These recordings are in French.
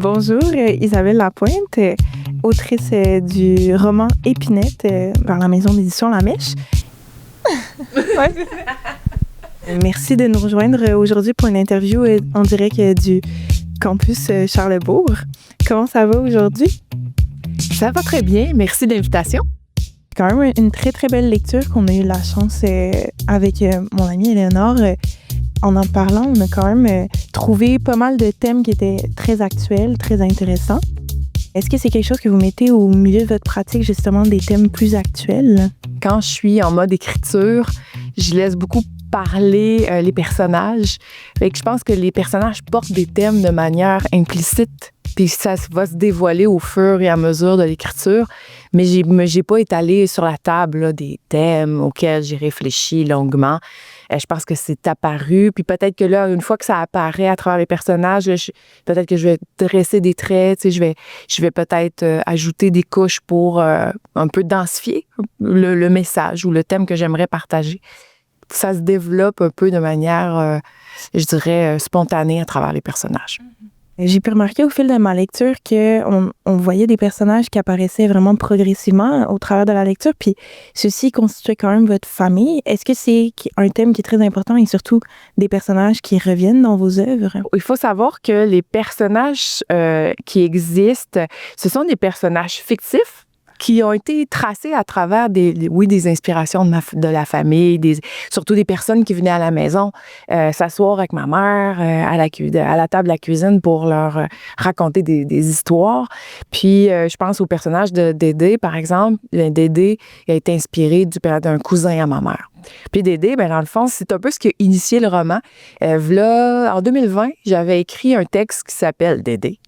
Bonjour, Isabelle Lapointe, autrice du roman Épinette par la maison d'édition La Mèche. Ouais. Merci de nous rejoindre aujourd'hui pour une interview en direct du campus Charlesbourg. Comment ça va aujourd'hui? Ça va très bien, merci de l'invitation. Quand même une très très belle lecture qu'on a eu la chance avec mon amie Éléonore. En parlant, on a quand même trouvé pas mal de thèmes qui étaient très actuels, très intéressants. Est-ce que c'est quelque chose que vous mettez au milieu de votre pratique, justement, des thèmes plus actuels? Quand je suis en mode écriture, je laisse beaucoup parler les personnages. Fait que je pense que les personnages portent des thèmes de manière implicite, puis ça va se dévoiler au fur et à mesure de l'écriture. Mais j'ai pas étalé sur la table là, des thèmes auxquels j'ai réfléchi longuement. Je pense que c'est apparu. Puis peut-être que là, une fois que ça apparaît à travers les personnages, là, peut-être que je vais dresser des traits. Tu sais, je vais peut-être ajouter des couches pour un peu densifier le message ou le thème que j'aimerais partager. Ça se développe un peu de manière, je dirais, spontanée à travers les personnages. J'ai pu remarquer au fil de ma lecture qu'on voyait des personnages qui apparaissaient vraiment progressivement au travers de la lecture, puis ceci constituait quand même votre famille. Est-ce que c'est un thème qui est très important et surtout des personnages qui reviennent dans vos œuvres? Il faut savoir que les personnages qui existent, ce sont des personnages fictifs qui ont été tracés à travers des inspirations de la famille, surtout des personnes qui venaient à la maison s'asseoir avec ma mère à la table de la cuisine pour leur raconter des histoires. Puis, je pense au personnage de Dédé, par exemple. Dédé a été inspiré d'un cousin à ma mère. Puis Dédé, ben dans le fond, c'est un peu ce qui a initié le roman. En 2020, j'avais écrit un texte qui s'appelle Dédé.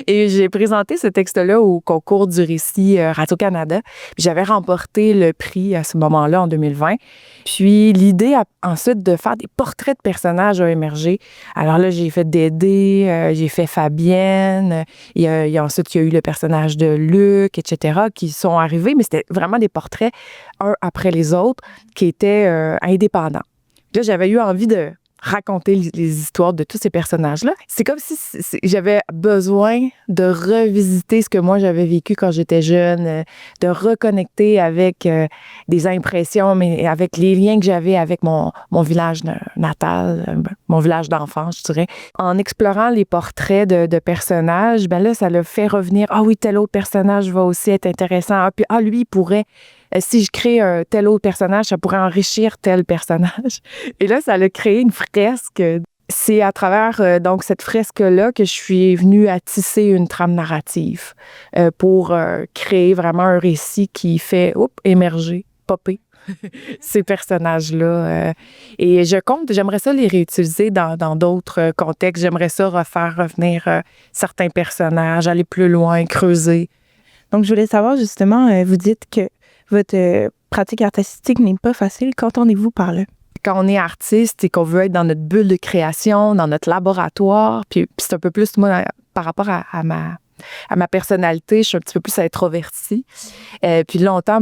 Et j'ai présenté ce texte-là au concours du récit Radio-Canada. Puis j'avais remporté le prix à ce moment-là, en 2020. Puis l'idée, ensuite, de faire des portraits de personnages a émergé. Alors là, j'ai fait Dédé, j'ai fait Fabienne. Ensuite, il y a eu le personnage de Luc, etc., qui sont arrivés. Mais c'était vraiment des portraits, un après les autres, qui étaient indépendants. Là, j'avais eu envie de raconter les histoires de tous ces personnages-là. C'est comme si j'avais besoin de revisiter ce que moi j'avais vécu quand j'étais jeune, de reconnecter avec des impressions, mais avec les liens que j'avais avec mon village natal, mon village d'enfance, je dirais. En explorant les portraits de personnages, ben là, ça le fait revenir. Ah oui, tel autre personnage va aussi être intéressant. Lui, il pourrait... Si je crée un tel autre personnage, ça pourrait enrichir tel personnage. Et là, ça a créé une fresque. C'est à travers donc cette fresque-là que je suis venue à tisser une trame narrative pour créer vraiment un récit qui fait émerger, popper ces personnages-là. Et j'aimerais ça les réutiliser dans d'autres contextes. J'aimerais ça refaire revenir certains personnages, aller plus loin, creuser. Donc, je voulais savoir justement, vous dites que votre pratique artistique n'est pas facile. Qu'entendez-vous par là? Quand on est artiste et qu'on veut être dans notre bulle de création, dans notre laboratoire, puis c'est un peu plus, moi, par rapport à ma personnalité, je suis un petit peu plus introvertie. Puis longtemps,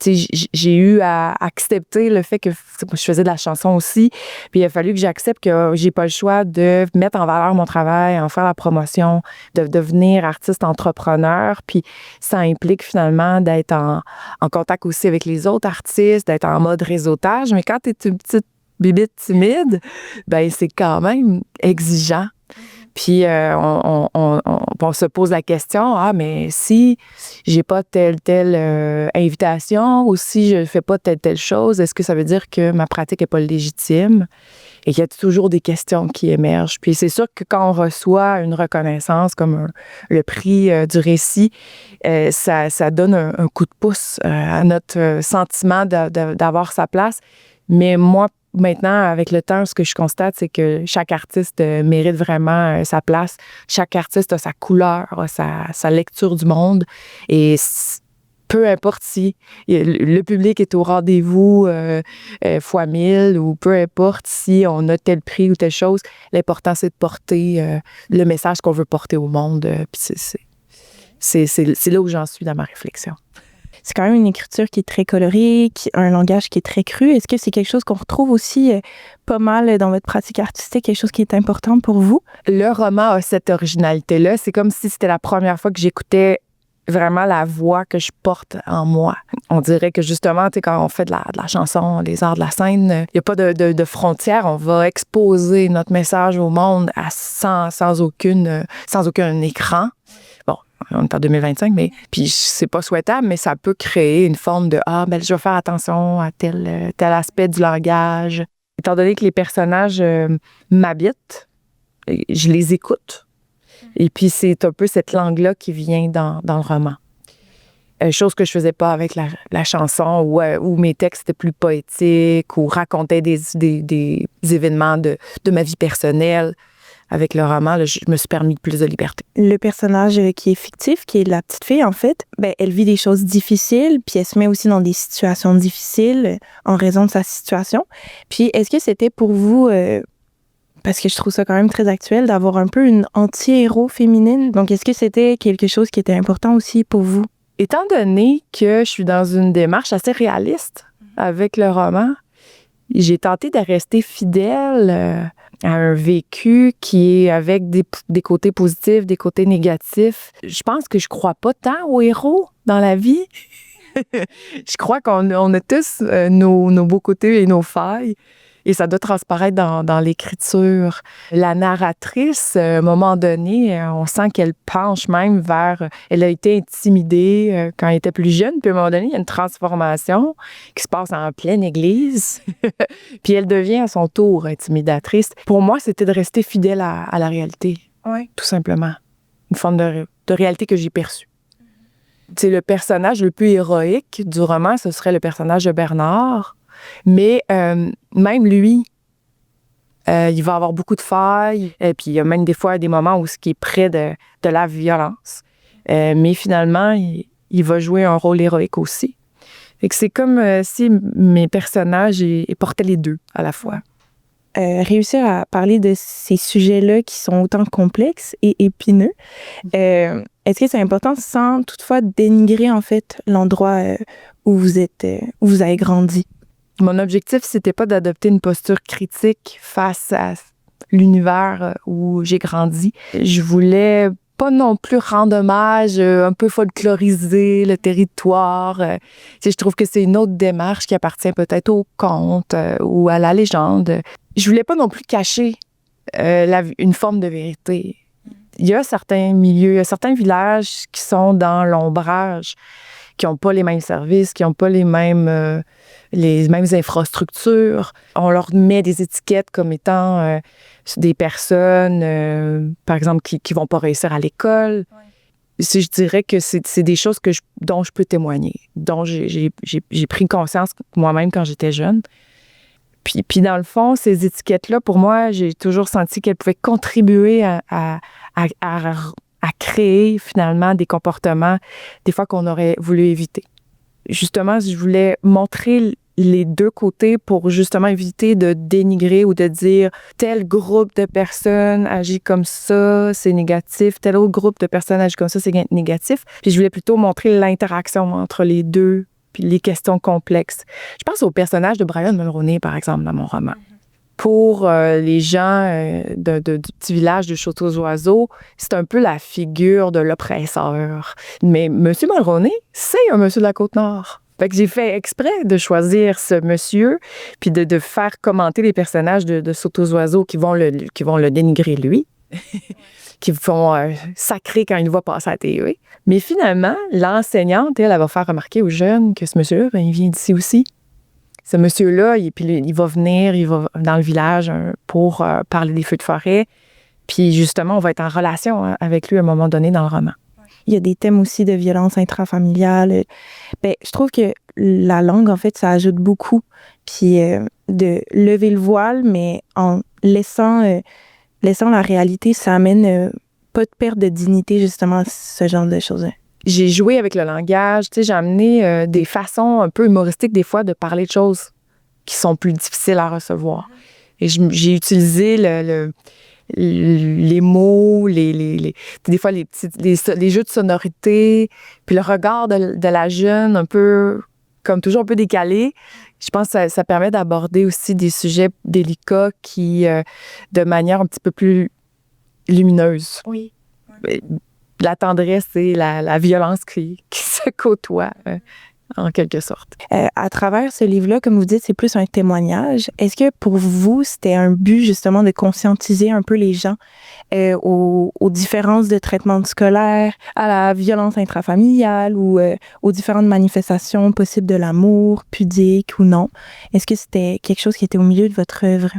j'ai eu à accepter le fait que je faisais de la chanson aussi. Puis il a fallu que j'accepte que j'ai pas le choix de mettre en valeur mon travail, en faire la promotion, de devenir artiste entrepreneur. Puis ça implique finalement d'être en contact aussi avec les autres artistes, d'être en mode réseautage. Mais quand tu es une petite bébite timide, ben c'est quand même exigeant. Puis on se pose la question, mais si j'ai pas telle invitation ou si je fais pas telle chose, est-ce que ça veut dire que ma pratique est pas légitime? Et il y a toujours des questions qui émergent. Puis c'est sûr que quand on reçoit une reconnaissance comme le prix du récit, ça donne un coup de pouce à notre sentiment d'avoir sa place. Mais moi, maintenant, avec le temps, ce que je constate, c'est que chaque artiste mérite vraiment sa place. Chaque artiste a sa couleur, a sa lecture du monde. Et peu importe si le public est au rendez-vous fois 1000 ou peu importe si on a tel prix ou telle chose, l'important, c'est de porter le message qu'on veut porter au monde. Puis c'est là où j'en suis dans ma réflexion. C'est quand même une écriture qui est très colorée, un langage qui est très cru. Est-ce que c'est quelque chose qu'on retrouve aussi pas mal dans votre pratique artistique, quelque chose qui est important pour vous? Le roman a cette originalité-là. C'est comme si c'était la première fois que j'écoutais vraiment la voix que je porte en moi. On dirait que justement, tu sais, quand on fait de la chanson, les arts de la scène, il n'y a pas de frontières. On va exposer notre message au monde sans aucun écran. Bon, on est en 2025, mais puis c'est pas souhaitable, mais ça peut créer une forme de je vais faire attention à tel aspect du langage. Étant donné que les personnages m'habitent, je les écoute. Et puis, c'est un peu cette langue-là qui vient dans le roman. Chose que je faisais pas avec la chanson où mes textes étaient plus poétiques ou racontaient des événements de ma vie personnelle. Avec le roman, là, je me suis permis plus de liberté. Le personnage qui est fictif, qui est la petite fille, en fait, elle vit des choses difficiles, puis elle se met aussi dans des situations difficiles en raison de sa situation. Puis, est-ce que c'était pour vous... parce que je trouve ça quand même très actuel, d'avoir un peu une anti-héros féminine. Donc, est-ce que c'était quelque chose qui était important aussi pour vous? Étant donné que je suis dans une démarche assez réaliste avec le roman, j'ai tenté de rester fidèle à un vécu qui est avec des côtés positifs, des côtés négatifs. Je pense que je crois pas tant aux héros dans la vie. Je crois qu'on a tous nos beaux côtés et nos failles. Et ça doit transparaître dans l'écriture. La narratrice, à un moment donné, on sent qu'elle penche même vers... Elle a été intimidée quand elle était plus jeune, puis à un moment donné, il y a une transformation qui se passe en pleine église. Puis elle devient à son tour intimidatrice. Pour moi, c'était de rester fidèle à la réalité, tout simplement. Une forme de réalité que j'ai perçue. C'est le personnage le plus héroïque du roman, ce serait le personnage de Bernard. Mais même lui, il va avoir beaucoup de failles. Et puis il y a même des fois des moments où ce qui est près de la violence. Mais finalement, il va jouer un rôle héroïque aussi. Fait que c'est comme si mes personnages ils portaient les deux à la fois. Réussir à parler de ces sujets-là qui sont autant complexes et épineux, est-ce que c'est important sans toutefois dénigrer en fait l'endroit où vous avez grandi? Mon objectif, c'était pas d'adopter une posture critique face à l'univers où j'ai grandi. Je voulais pas non plus rendre hommage, un peu folkloriser le territoire. Je trouve que c'est une autre démarche qui appartient peut-être au conte ou à la légende. Je voulais pas non plus cacher une forme de vérité. Il y a certains milieux, il y a certains villages qui sont dans l'ombrage, qui n'ont pas les mêmes services, qui n'ont pas les mêmes infrastructures. On leur met des étiquettes comme étant des personnes, par exemple, qui ne vont pas réussir à l'école. Ouais. Je dirais que c'est des choses dont je peux témoigner, dont j'ai pris conscience moi-même quand j'étais jeune. Puis dans le fond, ces étiquettes-là, pour moi, j'ai toujours senti qu'elles pouvaient contribuer à créer finalement des comportements, des fois qu'on aurait voulu éviter. Justement, je voulais montrer les deux côtés pour justement éviter de dénigrer ou de dire tel groupe de personnes agit comme ça, c'est négatif, tel autre groupe de personnes agit comme ça, c'est négatif. Puis je voulais plutôt montrer l'interaction entre les deux, puis les questions complexes. Je pense au personnage de Brian Mulroney, par exemple, dans mon roman. Pour les gens du petit village de Château-aux-Oiseaux, c'est un peu la figure de l'oppresseur. Mais M. Mulroney, c'est un monsieur de la Côte-Nord. Fait que j'ai fait exprès de choisir ce monsieur, puis de faire commenter les personnages de Château-aux-Oiseaux qui vont le dénigrer lui, qui vont sacrer quand ils le voient passer à la télé. Mais finalement, l'enseignante, elle va faire remarquer aux jeunes que ce monsieur-là, il vient d'ici aussi. Ce monsieur-là, il va venir, il va dans le village pour parler des feux de forêt. Puis justement, on va être en relation avec lui à un moment donné dans le roman. Il y a des thèmes aussi de violence intrafamiliale. Je trouve que la langue, en fait, ça ajoute beaucoup. Puis de lever le voile, mais en laissant la réalité, ça amène pas de perte de dignité, justement, ce genre de choses-là. J'ai joué avec le langage, j'ai amené des façons un peu humoristiques des fois de parler de choses qui sont plus difficiles à recevoir. Et j'ai utilisé les mots, des fois les jeux de sonorité, puis le regard de la jeune un peu, comme toujours un peu décalé. Je pense que ça permet d'aborder aussi des sujets délicats qui, de manière un petit peu plus lumineuse. Oui. La tendresse et la violence qui se côtoient, en quelque sorte. À travers ce livre-là, comme vous dites, c'est plus un témoignage. Est-ce que pour vous, c'était un but justement de conscientiser un peu les gens aux différences de traitement scolaire, à la violence intrafamiliale ou aux différentes manifestations possibles de l'amour, pudique ou non? Est-ce que c'était quelque chose qui était au milieu de votre œuvre?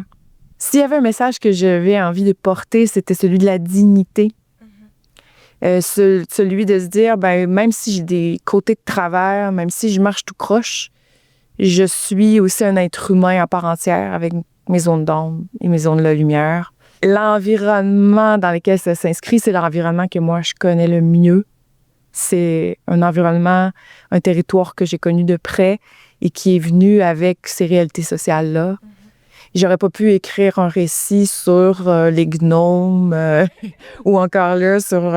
S'il y avait un message que j'avais envie de porter, c'était celui de la dignité. Celui de se dire, même si j'ai des côtés de travers, même si je marche tout croche, je suis aussi un être humain à part entière avec mes zones d'ombre et mes zones de lumière. L'environnement dans lequel ça s'inscrit, c'est l'environnement que moi, je connais le mieux. C'est un environnement, un territoire que j'ai connu de près et qui est venu avec ces réalités sociales-là. J'aurais pas pu écrire un récit sur les gnomes ou encore là sur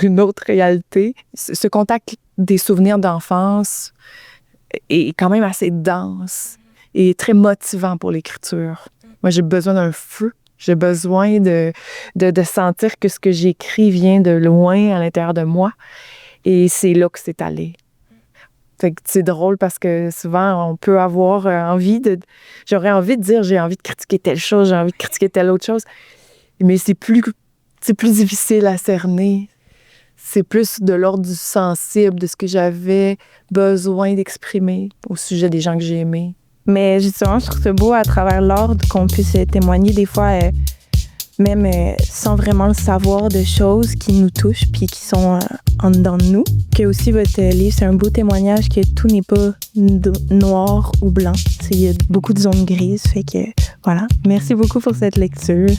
une autre réalité. Ce contact des souvenirs d'enfance est quand même assez dense et très motivant pour l'écriture. Moi, j'ai besoin d'un feu. J'ai besoin de sentir que ce que j'écris vient de loin à l'intérieur de moi. Et c'est là que c'est allé. Fait que c'est drôle parce que souvent, on peut avoir j'aurais envie de dire, j'ai envie de critiquer telle chose, j'ai envie de critiquer telle autre chose. Mais c'est plus difficile à cerner. C'est plus de l'ordre du sensible, de ce que j'avais besoin d'exprimer au sujet des gens que j'ai aimés. Mais justement, je trouve ça beau à travers l'art qu'on puisse témoigner des fois, même sans vraiment le savoir, de choses qui nous touchent puis qui sont en dedans de nous. Que aussi votre livre, c'est un beau témoignage que tout n'est pas noir ou blanc. Il y a beaucoup de zones grises. Fait que voilà. Merci beaucoup pour cette lecture.